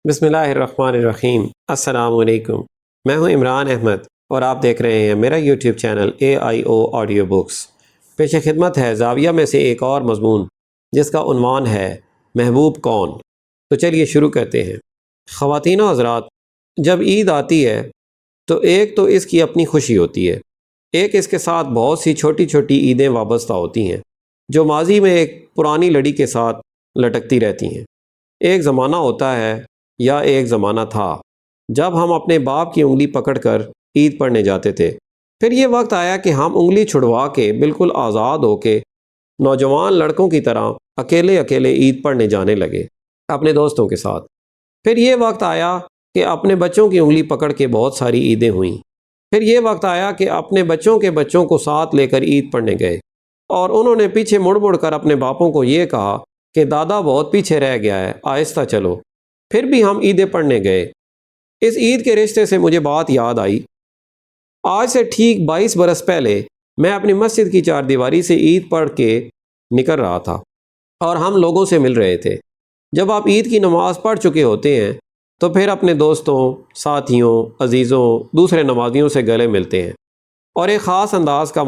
بسم اللہ الرحمن الرحیم۔ السلام علیکم، میں ہوں عمران احمد اور آپ دیکھ رہے ہیں میرا YouTube channel AIO audio books. پیش خدمت ہے زاویہ میں سے ایک اور مضمون جس کا عنوان ہے محبوب کون۔ تو چلیے شروع کرتے ہیں۔ خواتین و حضرات، جب عید آتی ہے تو ایک تو اس کی اپنی خوشی ہوتی ہے، ایک اس کے ساتھ بہت سی چھوٹی چھوٹی عیدیں وابستہ ہوتی ہیں جو ماضی میں ایک پرانی لڑی کے ساتھ لٹکتی رہتی ہیں۔ ایک زمانہ ہوتا ہے یا ایک زمانہ تھا جب ہم اپنے باپ کی انگلی پکڑ کر عید پڑھنے جاتے تھے۔ پھر یہ وقت آیا کہ ہم انگلی چھڑوا کے بالکل آزاد ہو کے نوجوان لڑکوں کی طرح اکیلے اکیلے عید پڑھنے جانے لگے اپنے دوستوں کے ساتھ۔ پھر یہ وقت آیا کہ اپنے بچوں کی انگلی پکڑ کے بہت ساری عیدیں ہوئیں۔ پھر یہ وقت آیا کہ اپنے بچوں کے بچوں کو ساتھ لے کر عید پڑھنے گئے اور انہوں نے پیچھے مڑ مڑ کر اپنے باپوں کو یہ کہا کہ دادا بہت پیچھے رہ گیا ہے، آہستہ چلو۔ پھر بھی ہم عیدیں پڑھنے گئے۔ اس عید کے رشتے سے مجھے بات یاد آئی۔ آج سے ٹھیک 22 برس پہلے میں اپنی مسجد کی چار دیواری سے عید پڑھ کے نکل رہا تھا اور ہم لوگوں سے مل رہے تھے۔ جب آپ عید کی نماز پڑھ چکے ہوتے ہیں تو پھر اپنے دوستوں، ساتھیوں، عزیزوں، دوسرے نمازیوں سے گلے ملتے ہیں اور ایک خاص انداز کا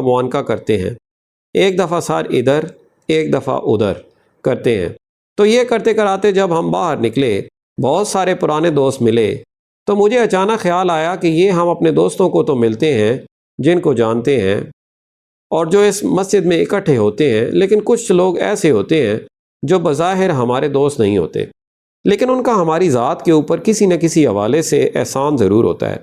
معانقہ کرتے ہیں ایک دفعہ سر ادھر ایک دفعہ ادھر کرتے ہیں۔ تو یہ کرتے کراتے جب ہم باہر نکلے، بہت سارے پرانے دوست ملے تو مجھے اچانک خیال آیا کہ یہ ہم اپنے دوستوں کو تو ملتے ہیں جن کو جانتے ہیں اور جو اس مسجد میں اکٹھے ہوتے ہیں، لیکن کچھ لوگ ایسے ہوتے ہیں جو بظاہر ہمارے دوست نہیں ہوتے، لیکن ان کا ہماری ذات کے اوپر کسی نہ کسی حوالے سے احسان ضرور ہوتا ہے۔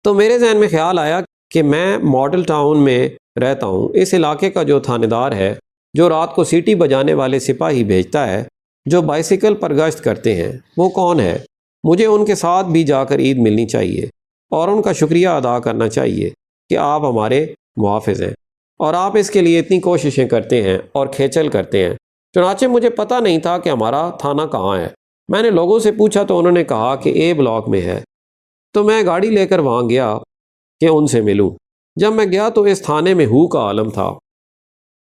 تو میرے ذہن میں خیال آیا کہ میں ماڈل ٹاؤن میں رہتا ہوں، اس علاقے کا جو تھانے دار ہے، جو رات کو سیٹی بجانے والے سپاہی بھیجتا ہے، جو بائسیکل پر گشت کرتے ہیں، وہ کون ہے؟ مجھے ان کے ساتھ بھی جا کر عید ملنی چاہیے اور ان کا شکریہ ادا کرنا چاہیے کہ آپ ہمارے محافظ ہیں اور آپ اس کے لیے اتنی کوششیں کرتے ہیں اور کھیچل کرتے ہیں۔ چنانچہ مجھے پتہ نہیں تھا کہ ہمارا تھانہ کہاں ہے۔ میں نے لوگوں سے پوچھا تو انہوں نے کہا کہ A بلاک میں ہے۔ تو میں گاڑی لے کر وہاں گیا کہ ان سے ملوں۔ جب میں گیا تو اس تھانے میں ہو کا عالم تھا۔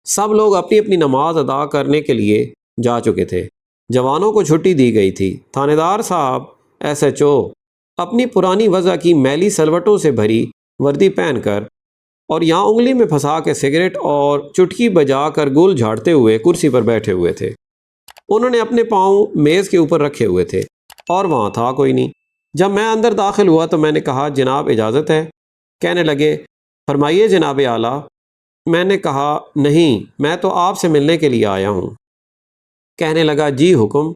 سب لوگ اپنی اپنی نماز ادا کرنے کے لیے جا چکے تھے۔ جوانوں کو چھٹی دی گئی تھی۔ تھانے دار صاحب SHO اپنی پرانی وضع کی میلی سلوٹوں سے بھری وردی پہن کر اور یہاں انگلی میں پھنسا کے سگریٹ اور چٹکی بجا کر گول جھاڑتے ہوئے کرسی پر بیٹھے ہوئے تھے۔ انہوں نے اپنے پاؤں میز کے اوپر رکھے ہوئے تھے اور وہاں تھا کوئی نہیں۔ جب میں اندر داخل ہوا تو میں نے کہا جناب اجازت ہے؟ کہنے لگے فرمائیے جناب اعلیٰ۔ میں نے کہا نہیں، میں تو آپ سے ملنے کے لیے آیا ہوں۔ کہنے لگا جی حکم۔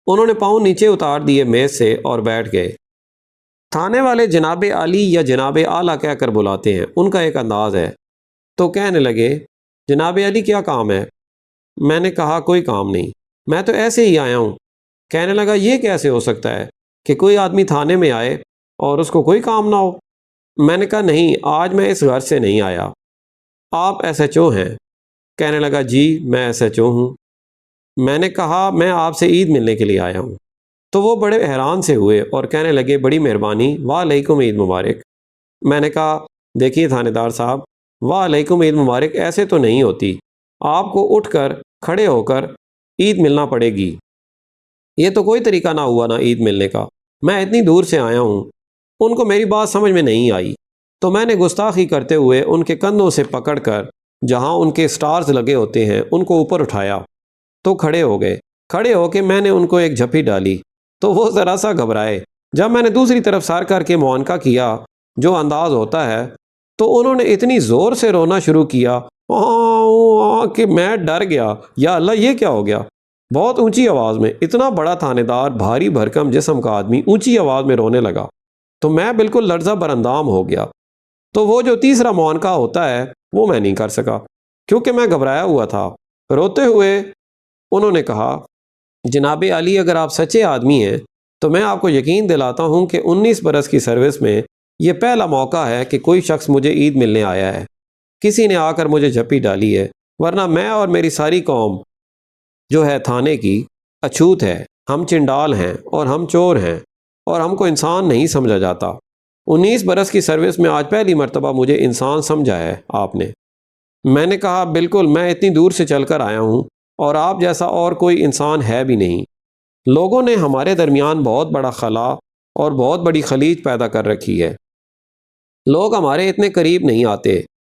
انہوں نے پاؤں نیچے اتار دیے میز سے اور بیٹھ گئے۔ تھانے والے جناب علی یا جناب اعلیٰ کہہ کر بلاتے ہیں، ان کا ایک انداز ہے۔ تو کہنے لگے جناب علی کیا کام ہے؟ میں نے کہا کوئی کام نہیں، میں تو ایسے ہی آیا ہوں۔ کہنے لگا یہ کیسے ہو سکتا ہے کہ کوئی آدمی تھانے میں آئے اور اس کو کوئی کام نہ ہو؟ میں نے کہا نہیں، آج میں اس گھر سے نہیں آیا۔ آپ SHO ہیں؟ کہنے لگا جی میں SHO ہوں۔ میں نے کہا میں آپ سے عید ملنے کے لیے آیا ہوں۔ تو وہ بڑے حیران سے ہوئے اور کہنے لگے بڑی مہربانی، وعلیکم عید مبارک۔ میں نے کہا دیکھیے تھانے دار صاحب، وعلیکم عید مبارک ایسے تو نہیں ہوتی، آپ کو اٹھ کر کھڑے ہو کر عید ملنا پڑے گی۔ یہ تو کوئی طریقہ نہ ہوا نا عید ملنے کا، میں اتنی دور سے آیا ہوں۔ ان کو میری بات سمجھ میں نہیں آئی تو میں نے گستاخی کرتے ہوئے ان کے کندھوں سے پکڑ کر جہاں ان کے سٹارز لگے ہوتے ہیں ان کو اوپر اٹھایا تو کھڑے ہو گئے۔ کھڑے ہو کے میں نے ان کو ایک جھپی ڈالی تو وہ ذرا سا گھبرائے۔ جب میں نے دوسری طرف سر کر کے معانقہ کیا جو انداز ہوتا ہے تو انہوں نے اتنی زور سے رونا شروع کیا کہ میں ڈر گیا، یا اللہ یہ کیا ہو گیا۔ بہت اونچی آواز میں، اتنا بڑا تھانے دار، بھاری بھرکم جسم کا آدمی اونچی آواز میں رونے لگا تو میں بالکل لرزہ براندام ہو گیا۔ تو وہ جو تیسرا معانقہ ہوتا ہے وہ میں نہیں کر سکا کیونکہ میں گھبرایا ہوا تھا۔ روتے ہوئے انہوں نے کہا جناب علی اگر آپ سچے آدمی ہیں تو میں آپ کو یقین دلاتا ہوں کہ 19 برس کی سروس میں یہ پہلا موقع ہے کہ کوئی شخص مجھے عید ملنے آیا ہے، کسی نے آ کر مجھے جھپی ڈالی ہے، ورنہ میں اور میری ساری قوم جو ہے تھانے کی اچھوت ہے، ہم چنڈال ہیں اور ہم چور ہیں اور ہم کو انسان نہیں سمجھا جاتا۔ 19 برس کی سروس میں آج پہلی مرتبہ مجھے انسان سمجھا ہے آپ نے۔ میں نے کہا بالکل، میں اتنی دور سے چل کر آیا ہوں اور آپ جیسا اور کوئی انسان ہے بھی نہیں۔ لوگوں نے ہمارے درمیان بہت بڑا خلا اور بہت بڑی خلیج پیدا کر رکھی ہے۔ لوگ ہمارے اتنے قریب نہیں آتے،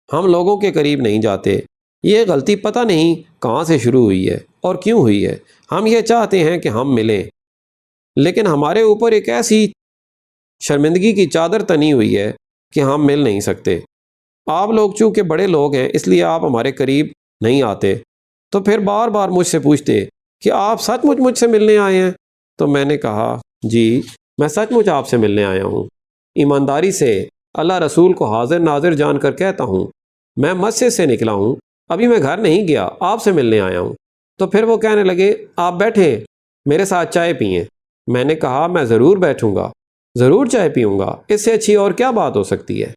ہم لوگوں کے قریب نہیں جاتے۔ یہ غلطی پتہ نہیں کہاں سے شروع ہوئی ہے اور کیوں ہوئی ہے۔ ہم یہ چاہتے ہیں کہ ہم ملیں، لیکن ہمارے اوپر ایک ایسی شرمندگی کی چادر تنی ہوئی ہے کہ ہم مل نہیں سکتے۔ آپ لوگ چونکہ بڑے لوگ ہیں اس لیے آپ ہمارے قریب نہیں آتے، تو پھر بار بار مجھ سے پوچھتے کہ آپ سچ مچ سے ملنے آئے ہیں؟ تو میں نے کہا جی میں سچ مچ آپ سے ملنے آیا ہوں۔ ایمانداری سے اللہ رسول کو حاضر ناظر جان کر کہتا ہوں، میں مسجد سے نکلا ہوں، ابھی میں گھر نہیں گیا، آپ سے ملنے آیا ہوں۔ تو پھر وہ کہنے لگے آپ بیٹھیں، میرے ساتھ چائے پئیں۔ میں نے کہا میں ضرور بیٹھوں گا، ضرور چائے پیوں گا، اس سے اچھی اور کیا بات ہو سکتی ہے۔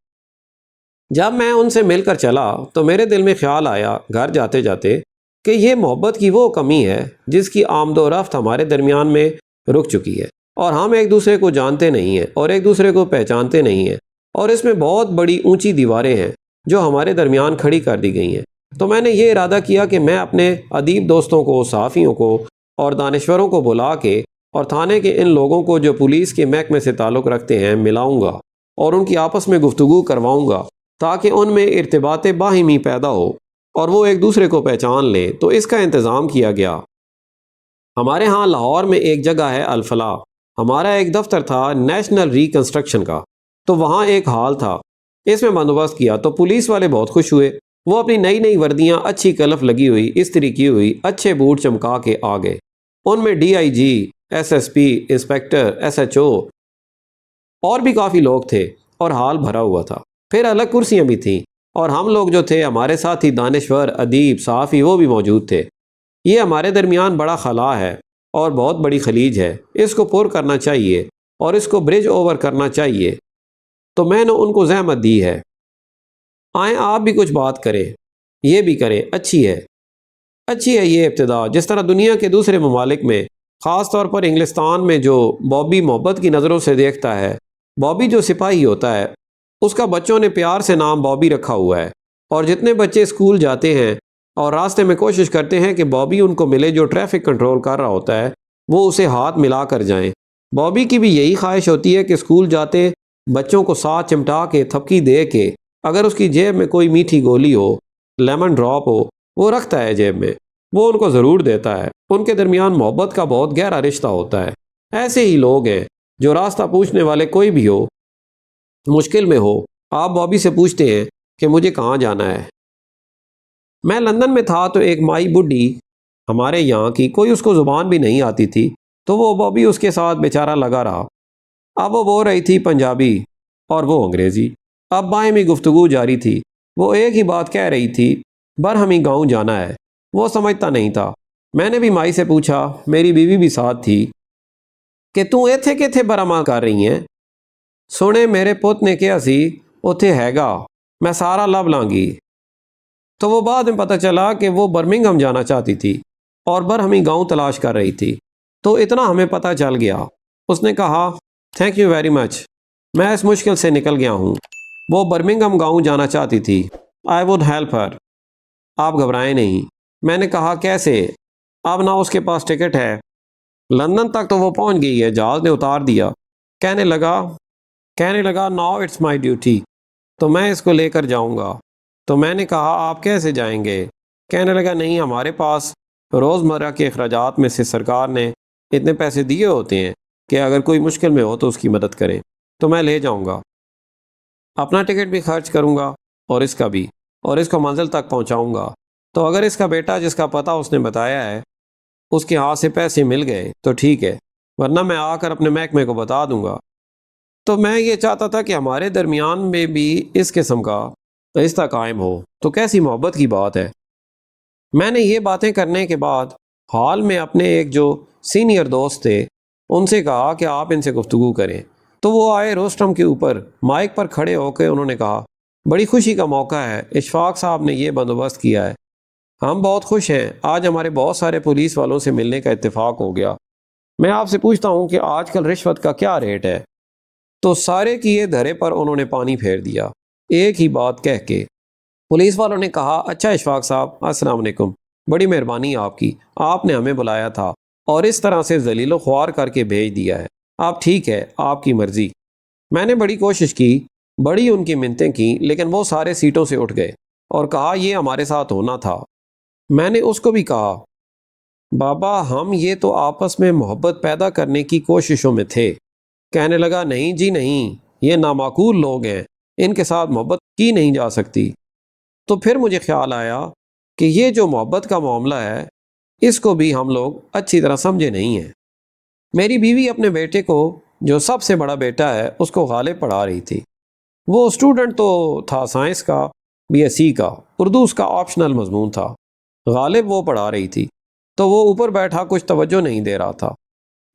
جب میں ان سے مل کر چلا تو میرے دل میں خیال آیا گھر جاتے جاتے کہ یہ محبت کی وہ کمی ہے جس کی آمد و رفت ہمارے درمیان میں رک چکی ہے، اور ہم ایک دوسرے کو جانتے نہیں ہیں اور ایک دوسرے کو پہچانتے نہیں ہیں، اور اس میں بہت بڑی اونچی دیواریں ہیں جو ہمارے درمیان کھڑی کر دی گئی ہیں۔ تو میں نے یہ ارادہ کیا کہ میں اپنے ادیب دوستوں کو، صحافیوں کو اور دانشوروں کو بلا کے اور تھانے کے ان لوگوں کو جو پولیس کے محکمے سے تعلق رکھتے ہیں ملاؤں گا اور ان کی آپس میں گفتگو کرواؤں گا تاکہ ان میں ارتباط باہمی پیدا ہو اور وہ ایک دوسرے کو پہچان لیں۔ تو اس کا انتظام کیا گیا۔ ہمارے ہاں لاہور میں ایک جگہ ہے الفلاح، ہمارا ایک دفتر تھا نیشنل ریکنسٹرکشن کا، تو وہاں ایک ہال تھا، اس میں بندوبست کیا تو پولیس والے بہت خوش ہوئے۔ وہ اپنی نئی نئی وردیاں اچھی کلف لگی ہوئی، استری کی ہوئی، اچھے بوٹ چمکا کے آ گئے۔ ان میں D I G, S S P, inspector, S H O اور بھی کافی لوگ تھے، اور ہال بھرا ہوا تھا۔ پھر الگ کرسیاں بھی تھیں، اور ہم لوگ جو تھے ہمارے ساتھی دانشور، ادیب، صحافی، وہ بھی موجود تھے۔ یہ ہمارے درمیان بڑا خلا ہے اور بہت بڑی خلیج ہے، اس کو پر کرنا چاہیے اور اس کو برج اوور کرنا چاہیے۔ تو میں نے ان کو زحمت دی ہے، آئیں آپ بھی کچھ بات کریں، یہ بھی کریں، اچھی ہے یہ ابتدا۔ جس طرح دنیا کے دوسرے ممالک میں، خاص طور پر انگلستان میں، جو بابی محبت کی نظروں سے دیکھتا ہے، بابی جو سپاہی ہوتا ہے اس کا بچوں نے پیار سے نام بابی رکھا ہوا ہے، اور جتنے بچے اسکول جاتے ہیں اور راستے میں کوشش کرتے ہیں کہ بابی ان کو ملے جو ٹریفک کنٹرول کر رہا ہوتا ہے، وہ اسے ہاتھ ملا کر جائیں۔ بابی کی بھی یہی خواہش ہوتی ہے کہ اسکول جاتے بچوں کو ساتھ چمٹا کے، تھپکی دے کے، اگر اس کی جیب میں کوئی میٹھی گولی ہو، لیمن ڈراپ ہو، وہ رکھتا ہے جیب میں، وہ ان کو ضرور دیتا ہے۔ ان کے درمیان محبت کا بہت گہرا رشتہ ہوتا ہے۔ ایسے ہی لوگ ہیں جو راستہ پوچھنے والے کوئی بھی ہو، مشکل میں ہو، آپ بابی سے پوچھتے ہیں کہ مجھے کہاں جانا ہے۔ میں لندن میں تھا تو ایک مائی بڈھی ہمارے یہاں کی، کوئی اس کو زبان بھی نہیں آتی تھی، تو وہ بابی اس کے ساتھ بیچارہ لگا رہا۔ اب وہ بول رہی تھی پنجابی اور وہ انگریزی، اب باہمی گفتگو جاری تھی۔ وہ ایک ہی بات کہہ رہی تھی، برہمی گاؤں جانا ہے۔ وہ سمجھتا نہیں تھا۔ میں نے بھی مائی سے پوچھا، میری بیوی بھی ساتھ تھی، کہ توں ایتھے کتھے برہما کر رہی ہیں؟ سونے میرے پوت نے کہا سی اوتھے ہے گا، میں سارا لب لوں گی۔ تو وہ بعد میں پتہ چلا کہ وہ برمنگھم جانا چاہتی تھی اور برہمی گاؤں تلاش کر رہی تھی۔ تو اتنا ہمیں پتہ چل گیا۔ اس نے کہا تھینک یو ویری مچ، میں اس مشکل سے نکل گیا ہوں۔ وہ برمنگھم گاؤں جانا چاہتی تھی۔ آئی وڈ ہیلپ ہر، آپ گھبرائیں نہیں۔ میں نے کہا کیسے؟ اب نہ اس کے پاس ٹکٹ ہے، لندن تک تو وہ پہنچ گئی ہے، جہاز نے اتار دیا۔ کہنے لگا ناؤ اٹس مائی ڈیوٹی، تو میں اس کو لے کر جاؤں گا۔ تو میں نے کہا آپ کیسے جائیں گے؟ کہنے لگا نہیں، ہمارے پاس روزمرہ کے اخراجات میں سے سرکار نے اتنے پیسے دیے ہوتے ہیں کہ اگر کوئی مشکل میں ہو تو اس کی مدد کریں، تو میں لے جاؤں گا، اپنا ٹکٹ بھی خرچ کروں گا اور اس کا بھی، اور اس کو منزل تک پہنچاؤں گا۔ تو اگر اس کا بیٹا جس کا پتہ اس نے بتایا ہے اس کے ہاتھ سے پیسے مل گئے تو ٹھیک ہے، ورنہ میں آ کر اپنے محکمے کو بتا دوں گا۔ تو میں یہ چاہتا تھا کہ ہمارے درمیان میں بھی اس قسم کا رشتہ قائم ہو، تو کیسی محبت کی بات ہے۔ میں نے یہ باتیں کرنے کے بعد ہال میں اپنے ایک جو سینئر دوست تھے ان سے کہا کہ آپ ان سے گفتگو کریں۔ تو وہ آئے روسٹرم کے اوپر، مائک پر کھڑے ہو کے انہوں نے کہا بڑی خوشی کا موقع ہے، اشفاق صاحب نے یہ بندوبست کیا ہے، ہم بہت خوش ہیں، آج ہمارے بہت سارے پولیس والوں سے ملنے کا اتفاق ہو گیا۔ میں آپ سے پوچھتا ہوں کہ آج کل رشوت کا کیا ریٹ ہے؟ تو سارے کیے دھرے پر انہوں نے پانی پھیر دیا ایک ہی بات کہہ کے۔ پولیس والوں نے کہا اچھا اشفاق صاحب، السلام علیکم، بڑی مہربانی آپ کی، آپ نے ہمیں بلایا تھا اور اس طرح سے ذلیل و خوار کر کے بھیج دیا ہے۔ آپ ٹھیک ہے، آپ کی مرضی۔ میں نے بڑی کوشش کی، بڑی ان کی منتیں کی، لیکن وہ سارے سیٹوں سے اٹھ گئے اور کہا یہ ہمارے ساتھ ہونا تھا۔ میں نے اس کو بھی کہا بابا ہم یہ تو آپس میں محبت پیدا کرنے کی کوششوں میں تھے۔ کہنے لگا نہیں جی نہیں، یہ نامعقول لوگ ہیں، ان کے ساتھ محبت کی نہیں جا سکتی۔ تو پھر مجھے خیال آیا کہ یہ جو محبت کا معاملہ ہے اس کو بھی ہم لوگ اچھی طرح سمجھے نہیں ہیں۔ میری بیوی اپنے بیٹے کو، جو سب سے بڑا بیٹا ہے، اس کو غالب پڑھا رہی تھی۔ وہ اسٹوڈنٹ تو تھا سائنس کا، بی ایس سی کا، اردو اس کا آپشنل مضمون تھا۔ غالب وہ پڑھا رہی تھی تو وہ اوپر بیٹھا کچھ توجہ نہیں دے رہا تھا۔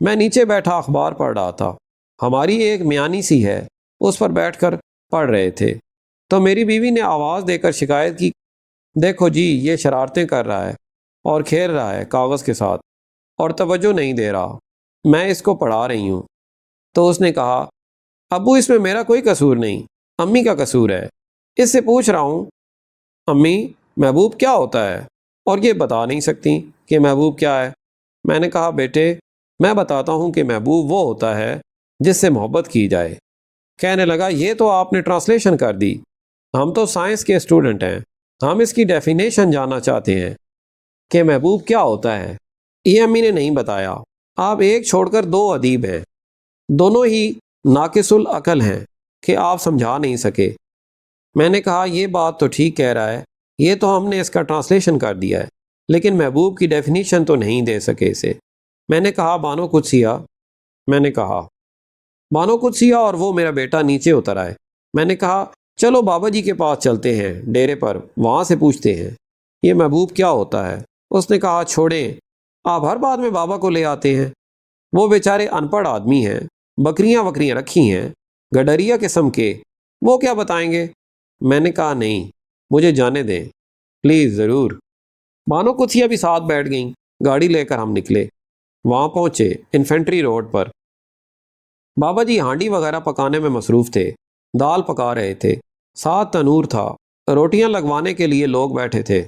میں نیچے بیٹھا اخبار پڑھ رہا تھا۔ ہماری ایک میانی سی ہے، اس پر بیٹھ کر پڑھ رہے تھے تو میری بیوی نے آواز دے کر شکایت کی، دیکھو جی یہ شرارتیں کر رہا ہے اور کھیل رہا ہے کاغذ کے ساتھ اور توجہ نہیں دے رہا، میں اس کو پڑھا رہی ہوں۔ تو اس نے کہا ابو اس میں میرا کوئی قصور نہیں، امی کا قصور ہے، اس سے پوچھ رہا ہوں امی محبوب کیا ہوتا ہے، اور یہ بتا نہیں سکتی کہ محبوب کیا ہے۔ میں نے کہا بیٹے میں بتاتا ہوں کہ محبوب وہ ہوتا ہے جس سے محبت کی جائے۔ کہنے لگا یہ تو آپ نے ٹرانسلیشن کر دی، ہم تو سائنس کے اسٹوڈنٹ ہیں، ہم اس کی ڈیفینیشن جاننا چاہتے ہیں کہ محبوب کیا ہوتا ہے۔ یہ امی نے نہیں بتایا۔ آپ ایک چھوڑ کر دو ادیب ہیں، دونوں ہی ناقص العقل ہیں کہ آپ سمجھا نہیں سکے۔ میں نے کہا یہ بات تو ٹھیک کہہ رہا ہے، یہ تو ہم نے اس کا ٹرانسلیشن کر دیا ہے، لیکن محبوب کی ڈیفینیشن تو نہیں دے سکے اسے۔ میں نے کہا بانو قدسیہ، میں نے کہا بانو قدسیہ، اور وہ میرا بیٹا نیچے اتر آئے۔ میں نے کہا چلو بابا جی کے پاس چلتے ہیں ڈیرے پر، وہاں سے پوچھتے ہیں یہ محبوب کیا ہوتا ہے۔ اس نے کہا چھوڑیں، آپ ہر بات میں بابا کو لے آتے ہیں، وہ بیچارے ان پڑھ آدمی ہیں، بکریاں رکھی ہیں گڈریا قسم کے، وہ کیا بتائیں گے۔ میں نے کہا نہیں، مجھے جانے دیں پلیز ضرور۔ بانو قدسیہ بھی ساتھ بیٹھ گئیں۔ گاڑی لے کر ہم نکلے، وہاں پہنچے انفینٹری روڈ پر۔ بابا جی ہانڈی وغیرہ پکانے میں مصروف تھے، دال پکا رہے تھے، ساتھ تنور تھا، روٹیاں لگوانے کے لیے لوگ بیٹھے تھے۔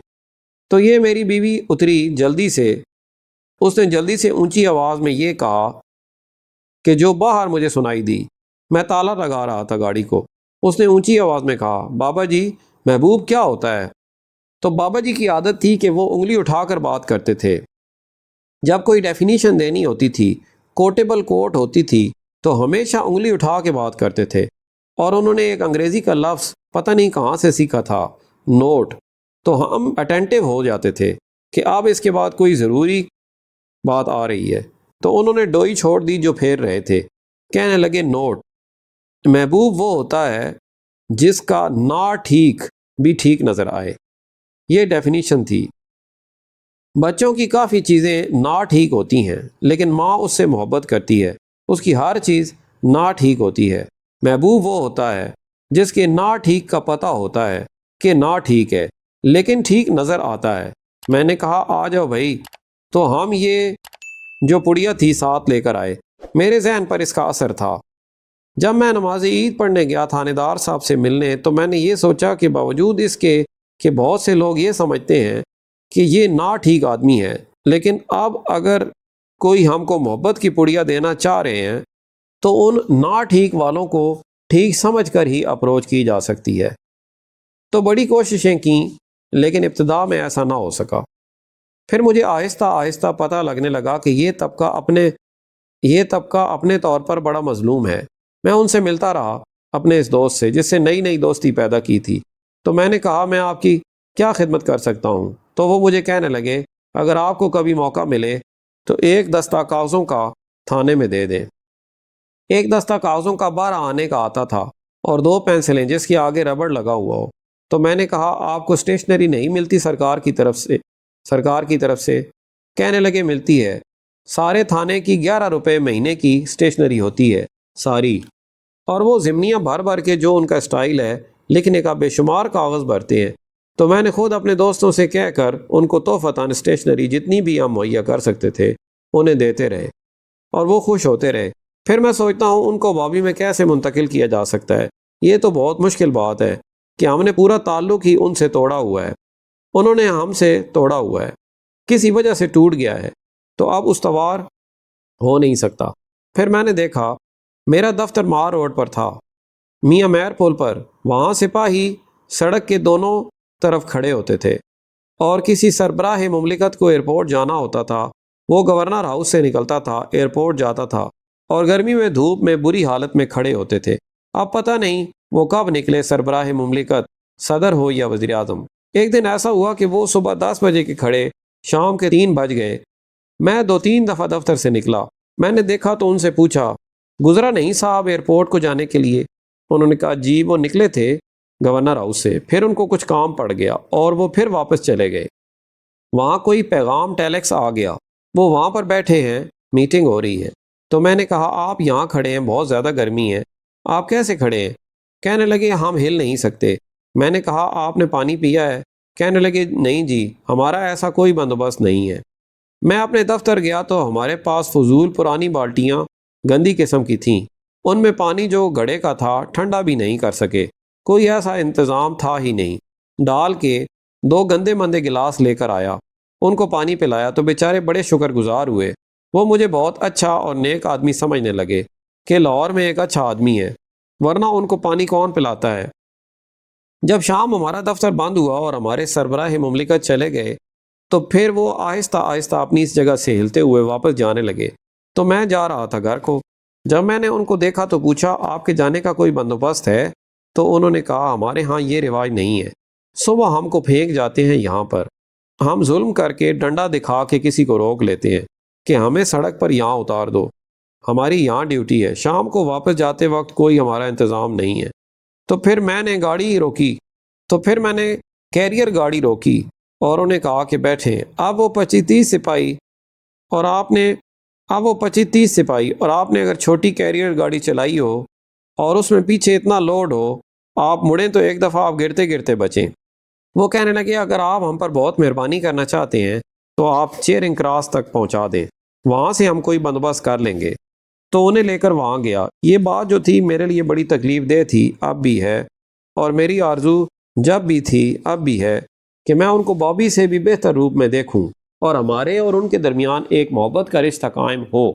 تو یہ میری بیوی اتری جلدی سے، اس نے جلدی سے اونچی آواز میں یہ کہا کہ جو باہر مجھے سنائی دی۔ میں تالا لگا رہا تھا گاڑی کو۔ اس نے اونچی آواز میں کہا بابا جی محبوب کیا ہوتا ہے۔ تو بابا جی کی عادت تھی کہ وہ انگلی اٹھا کر بات کرتے تھے۔ جب کوئی ڈیفینیشن دینی ہوتی تھی، کوٹیبل کوٹ ہوتی تھی، تو ہمیشہ انگلی اٹھا کے بات کرتے تھے۔ اور انہوں نے ایک انگریزی کا لفظ پتہ نہیں کہاں سے سیکھا تھا، نوٹ، تو ہم اٹینٹیو ہو جاتے تھے کہ اب اس کے بعد کوئی ضروری بات آ رہی ہے۔ تو انہوں نے ڈوئی چھوڑ دی جو پھیر رہے تھے، کہنے لگے نوٹ، محبوب وہ ہوتا ہے جس کا نا ٹھیک بھی ٹھیک نظر آئے۔ یہ ڈیفینیشن تھی۔ بچوں کی کافی چیزیں نا ٹھیک ہوتی ہیں، لیکن ماں اس سے محبت کرتی ہے، اس کی ہر چیز نا ٹھیک ہوتی ہے۔ محبوب وہ ہوتا ہے جس کے نا ٹھیک کا پتہ ہوتا ہے کہ نا ٹھیک ہے، لیکن ٹھیک نظر آتا ہے۔ میں نے کہا آ جاؤ بھائی۔ تو ہم یہ جو پڑیا تھی ساتھ لے کر آئے۔ میرے ذہن پر اس کا اثر تھا۔ جب میں نماز عید پڑھنے گیا تھانے دار صاحب سے ملنے، تو میں نے یہ سوچا کہ باوجود اس کے کہ بہت سے لوگ یہ سمجھتے ہیں کہ یہ نا ٹھیک آدمی ہے، لیکن اب اگر کوئی ہم کو محبت کی پڑیا دینا چاہ رہے ہیں تو ان نا ٹھیک والوں کو ٹھیک سمجھ کر ہی اپروچ کی جا سکتی ہے۔ تو بڑی کوششیں کیں، لیکن ابتدا میں ایسا نہ ہو سکا۔ پھر مجھے آہستہ آہستہ پتہ لگنے لگا کہ یہ طبقہ اپنے طور پر بڑا مظلوم ہے۔ میں ان سے ملتا رہا، اپنے اس دوست سے جس سے نئی دوستی پیدا کی تھی۔ تو میں نے کہا میں آپ کی کیا خدمت کر سکتا ہوں؟ تو وہ مجھے کہنے لگے اگر آپ کو کبھی موقع ملے تو ایک دستہ کاغذوں کا تھانے میں دے دیں۔ ایک دستہ کاغذوں کا 12 آنے کا آتا تھا اور 2 پینسلیں جس کے آگے ربڑ لگا ہوا ہو۔ تو میں نے کہا آپ کو اسٹیشنری نہیں ملتی سرکار کی طرف سے؟ کہنے لگے ملتی ہے، سارے تھانے کی 11 روپے مہینے کی اسٹیشنری ہوتی ہے ساری، اور وہ ضمنیاں بھر کے جو ان کا اسٹائل ہے لکھنے کا، بے شمار کاغذ بھرتے ہیں۔ تو میں نے خود اپنے دوستوں سے کہہ کر ان کو تحفتاً اسٹیشنری جتنی بھی ہم مہیا کر سکتے تھے انہیں دیتے رہے، اور وہ خوش ہوتے رہے۔ پھر میں سوچتا ہوں ان کو بابی میں کیسے منتقل کیا جا سکتا ہے۔ یہ تو بہت مشکل بات ہے کہ ہم نے پورا تعلق ہی ان سے توڑا ہوا ہے، انہوں نے ہم سے توڑا ہوا ہے۔ کسی وجہ سے ٹوٹ گیا ہے تو اب استوار ہو نہیں سکتا۔ پھر میں نے دیکھا میرا دفتر مار روڈ پر تھا، میاں میر پل پر۔ وہاں سپاہی سڑک کے دونوں طرف کھڑے ہوتے تھے، اور کسی سربراہ مملکت کو ایئرپورٹ جانا ہوتا تھا، وہ گورنر ہاؤس سے نکلتا تھا، ایئرپورٹ جاتا تھا، اور گرمی میں دھوپ میں بری حالت میں کھڑے ہوتے تھے۔ اب پتہ نہیں وہ کب نکلے، سربراہ مملکت، صدر ہو یا وزیر اعظم۔ ایک دن ایسا ہوا کہ وہ صبح 10 بجے کے کھڑے، شام کے 3 بج گئے۔ میں 2-3 دفعہ دفتر سے نکلا، میں نے دیکھا تو ان سے پوچھا، گزرا نہیں صاحب ایئرپورٹ کو جانے کے لیے؟ انہوں نے کہا جی وہ نکلے تھے گورنر ہاؤس سے، پھر ان کو کچھ کام پڑ گیا اور وہ پھر واپس چلے گئے۔ وہاں کوئی پیغام ٹیلیکس آ گیا، وہ وہاں پر بیٹھے ہیں، میٹنگ ہو رہی ہے۔ تو میں نے کہا آپ یہاں کھڑے ہیں، بہت زیادہ گرمی ہے، آپ کیسے کھڑے ہیں؟ کہنے لگے ہم ہل نہیں سکتے۔ میں نے کہا آپ نے پانی پیا ہے؟ کہنے لگے نہیں جی، ہمارا ایسا کوئی بندوبست نہیں ہے۔ میں اپنے دفتر گیا تو ہمارے پاس فضول پرانی بالٹیاں گندی قسم کی تھیں، ان میں پانی جو گھڑے کا تھا ٹھنڈا بھی نہیں کر سکے، کوئی ایسا انتظام تھا ہی نہیں۔ ڈال کے 2 گندے مندے گلاس لے کر آیا، ان کو پانی پلایا تو بیچارے بڑے شکر گزار ہوئے۔ وہ مجھے بہت اچھا اور نیک آدمی سمجھنے لگے کہ لاہور میں ایک اچھا آدمی ہے، ورنہ ان کو پانی کون پلاتا ہے۔ جب شام ہمارا دفتر بند ہوا اور ہمارے سربراہ مملکت چلے گئے تو پھر وہ آہستہ آہستہ اپنی اس جگہ سے ہلتے ہوئے واپس جانے لگے، تو میں جا رہا تھا گھر کو۔ جب میں نے ان کو دیکھا تو پوچھا آپ کے جانے کا کوئی بندوبست ہے؟ تو انہوں نے کہا ہمارے ہاں یہ رواج نہیں ہے، صبح ہم کو پھینک جاتے ہیں یہاں پر، ہم ظلم کر کے ڈنڈا دکھا کے کسی کو روک لیتے ہیں کہ ہمیں سڑک پر یہاں اتار دو، ہماری یہاں ڈیوٹی ہے، شام کو واپس جاتے وقت کوئی ہمارا انتظام نہیں ہے۔ تو پھر میں نے گاڑی روکی، کیریئر گاڑی روکی اور انہیں کہا کہ بیٹھیں۔ اب وہ 25-30 سپاہی اور آپ نے اگر چھوٹی کیریئر گاڑی چلائی ہو اور اس میں پیچھے اتنا لوڈ ہو، آپ مڑیں تو ایک دفعہ آپ گرتے گرتے بچیں۔ وہ کہنے لگے اگر آپ ہم پر بہت مہربانی کرنا چاہتے ہیں تو آپ چیرنگ کراس تک پہنچا دیں، وہاں سے ہم کوئی بندوبست کر لیں گے۔ تو انہیں لے کر وہاں گیا۔ یہ بات جو تھی میرے لیے بڑی تکلیف دہ تھی، اب بھی ہے، اور میری آرزو جب بھی تھی اب بھی ہے کہ میں ان کو بابی سے بھی بہتر روپ میں دیکھوں اور ہمارے اور ان کے درمیان ایک محبت کا رشتہ قائم ہو۔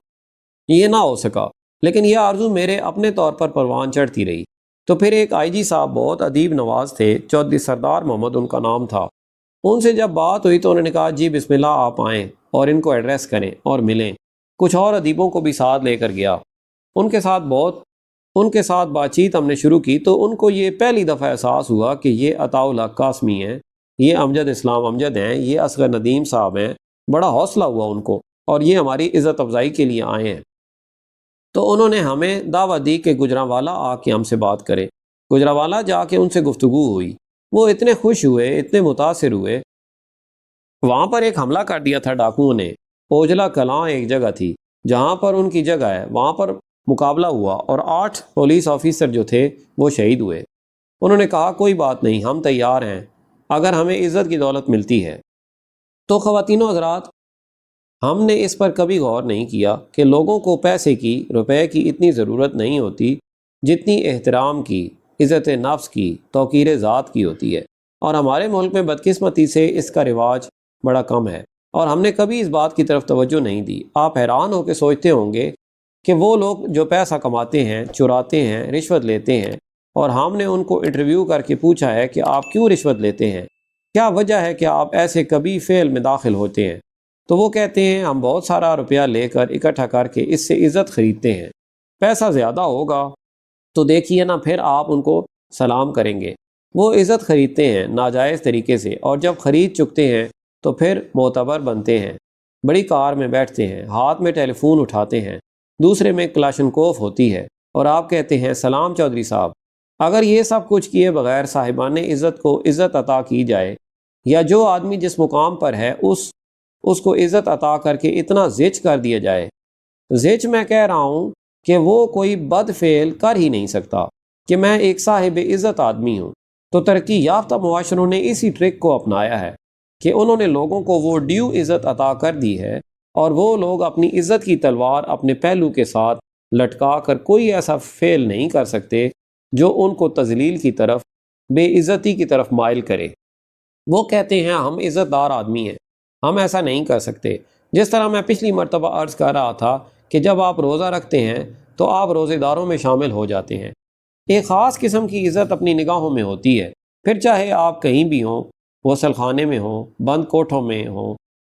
یہ نہ ہو سکا، لیکن یہ آرزو میرے اپنے طور پر پروان چڑھتی رہی۔ تو پھر ایک آئی جی صاحب بہت ادیب نواز تھے، چودھری سردار محمد ان کا نام تھا۔ ان سے جب بات ہوئی تو انہوں نے کہا جی بسم اللہ آپ آئیں اور ان کو ایڈریس کریں اور ملیں۔ کچھ اور ادیبوں کو بھی ساتھ لے کر گیا، ان کے ساتھ بات چیت ہم نے شروع کی تو ان کو یہ پہلی دفعہ احساس ہوا کہ یہ عطاء الحق قاسمی ہیں، یہ امجد اسلام امجد ہیں، یہ اصغر ندیم صاحب ہیں۔ بڑا حوصلہ ہوا ان کو، اور یہ ہماری عزت افزائی کے لیے آئے ہیں۔ تو انہوں نے ہمیں دعوت دی کہ گجرانوالہ آ کے ہم سے بات کریں۔ گجرانوالہ جا کے ان سے گفتگو ہوئی، وہ اتنے خوش ہوئے، اتنے متاثر ہوئے۔ وہاں پر ایک حملہ کر دیا تھا ڈاکوؤں نے، اوجلا کلاں ایک جگہ تھی جہاں پر ان کی جگہ ہے، وہاں پر مقابلہ ہوا اور 8 پولیس آفیسر جو تھے وہ شہید ہوئے۔ انہوں نے کہا کوئی بات نہیں، ہم تیار ہیں اگر ہمیں عزت کی دولت ملتی ہے۔ تو خواتین و حضرات، ہم نے اس پر کبھی غور نہیں کیا کہ لوگوں کو پیسے کی، روپے کی اتنی ضرورت نہیں ہوتی جتنی احترام کی، عزت نفس کی، توقیر ذات کی ہوتی ہے، اور ہمارے ملک میں بدقسمتی سے اس کا رواج بڑا کم ہے، اور ہم نے کبھی اس بات کی طرف توجہ نہیں دی۔ آپ حیران ہو کے سوچتے ہوں گے کہ وہ لوگ جو پیسہ کماتے ہیں، چراتے ہیں، رشوت لیتے ہیں، اور ہم نے ان کو انٹرویو کر کے پوچھا ہے کہ آپ کیوں رشوت لیتے ہیں، کیا وجہ ہے کہ آپ ایسے کبھی فعل میں داخل ہوتے ہیں، تو وہ کہتے ہیں ہم بہت سارا روپیہ لے کر اکٹھا کر کے اس سے عزت خریدتے ہیں، پیسہ زیادہ ہوگا تو دیکھیے نا پھر آپ ان کو سلام کریں گے۔ وہ عزت خریدتے ہیں ناجائز طریقے سے، اور جب خرید چکتے ہیں تو پھر معتبر بنتے ہیں، بڑی کار میں بیٹھتے ہیں، ہاتھ میں ٹیلی فون اٹھاتے ہیں، دوسرے میں کلاشنکوف ہوتی ہے، اور آپ کہتے ہیں سلام چودھری صاحب۔ اگر یہ سب کچھ کیے بغیر صاحبان عزت کو عزت عطا کی جائے، یا جو آدمی جس مقام پر ہے اس کو عزت عطا کر کے اتنا زچ کر دیا جائے، زچ میں کہہ رہا ہوں کہ وہ کوئی بد فعل کر ہی نہیں سکتا کہ میں ایک صاحب عزت آدمی ہوں، تو ترقی یافتہ معاشروں نے اسی ٹرک کو اپنایا ہے کہ انہوں نے لوگوں کو وہ ڈیو عزت عطا کر دی ہے، اور وہ لوگ اپنی عزت کی تلوار اپنے پہلو کے ساتھ لٹکا کر کوئی ایسا فعل نہیں کر سکتے جو ان کو تذلیل کی طرف، بے عزتی کی طرف مائل کرے۔ وہ کہتے ہیں ہم عزت دار آدمی ہیں، ہم ایسا نہیں کر سکتے۔ جس طرح میں پچھلی مرتبہ عرض کر رہا تھا کہ جب آپ روزہ رکھتے ہیں تو آپ روزے داروں میں شامل ہو جاتے ہیں۔ ایک خاص قسم کی عزت اپنی نگاہوں میں ہوتی ہے، پھر چاہے آپ کہیں بھی ہوں، غسل خانے میں ہوں، بند کوٹھوں میں ہوں،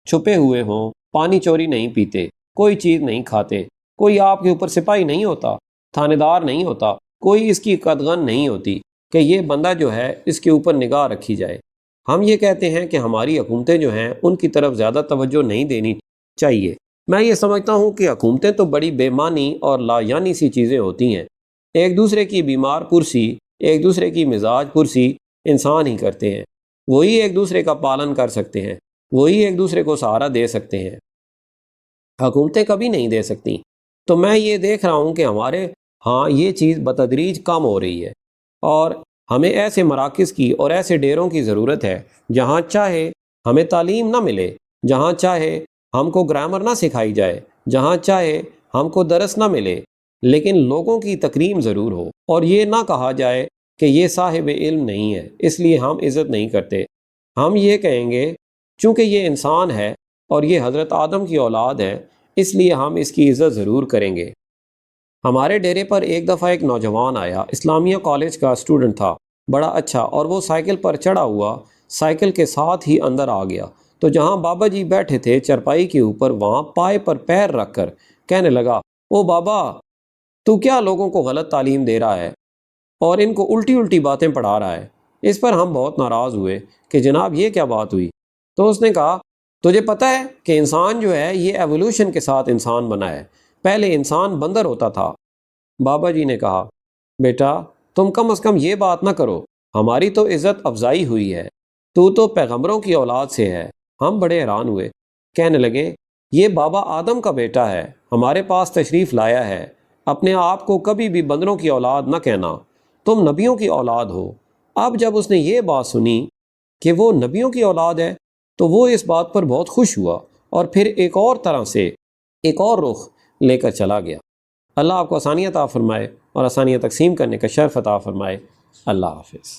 چھپے ہوئے ہوں، پانی چوری نہیں پیتے، کوئی چیز نہیں کھاتے، کوئی آپ کے اوپر سپاہی نہیں ہوتا، تھانے دار نہیں ہوتا، کوئی اس کی قدغن نہیں ہوتی کہ یہ بندہ جو ہے اس کے اوپر نگاہ رکھی جائے۔ ہم یہ کہتے ہیں کہ ہماری حکومتیں جو ہیں ان کی طرف زیادہ توجہ نہیں دینی چاہیے۔ میں یہ سمجھتا ہوں کہ حکومتیں تو بڑی بے معنی اور لا یعنی سی چیزیں ہوتی ہیں۔ ایک دوسرے کی بیمار پرسی، ایک دوسرے کی مزاج پرسی انسان ہی کرتے ہیں۔ وہی ایک دوسرے کا پالن کر سکتے ہیں، وہی ایک دوسرے کو سہارا دے سکتے ہیں، حکومتیں کبھی نہیں دے سکتی۔ تو میں یہ دیکھ رہا ہوں کہ ہمارے ہاں یہ چیز بتدریج کم ہو رہی ہے، اور ہمیں ایسے مراکز کی اور ایسے ڈیروں کی ضرورت ہے جہاں چاہے ہمیں تعلیم نہ ملے، جہاں چاہے ہم کو گرامر نہ سکھائی جائے، جہاں چاہے ہم کو درس نہ ملے، لیکن لوگوں کی تکریم ضرور ہو، اور یہ نہ کہا جائے کہ یہ صاحب علم نہیں ہے اس لیے ہم عزت نہیں کرتے۔ ہم یہ کہیں گے چونکہ یہ انسان ہے اور یہ حضرت آدم کی اولاد ہے، اس لیے ہم اس کی عزت ضرور کریں گے۔ ہمارے ڈیرے پر ایک دفعہ ایک نوجوان آیا، اسلامیہ کالج کا اسٹوڈنٹ تھا، بڑا اچھا، اور وہ سائیکل پر چڑھا ہوا سائیکل کے ساتھ ہی اندر آ گیا تو جہاں بابا جی بیٹھے تھے چرپائی کے اوپر، وہاں پائے پر پیر رکھ کر کہنے لگا، او بابا، تو کیا لوگوں کو غلط تعلیم دے رہا ہے اور ان کو الٹی الٹی باتیں پڑھا رہا ہے۔ اس پر ہم بہت ناراض ہوئے کہ جناب یہ کیا بات ہوئی؟ تو اس نے کہا، تجھے پتہ ہے کہ انسان جو ہے یہ ایوولوشن کے ساتھ انسان بنا ہے، پہلے انسان بندر ہوتا تھا۔ بابا جی نے کہا، بیٹا تم کم از کم یہ بات نہ کرو، ہماری تو عزت افزائی ہوئی ہے، تو پیغمبروں کی اولاد سے ہے۔ ہم بڑے حیران ہوئے، کہنے لگے، یہ بابا آدم کا بیٹا ہے، ہمارے پاس تشریف لایا ہے، اپنے آپ کو کبھی بھی بندروں کی اولاد نہ کہنا، تم نبیوں کی اولاد ہو۔ اب جب اس نے یہ بات سنی کہ وہ نبیوں کی اولاد ہے تو وہ اس بات پر بہت خوش ہوا اور پھر ایک اور طرح سے ایک اور رخ لے کر چلا گیا۔ اللہ آپ کو آسانیاں عطا فرمائے اور آسانیاں تقسیم کرنے کا شرف عطا فرمائے۔ اللہ حافظ۔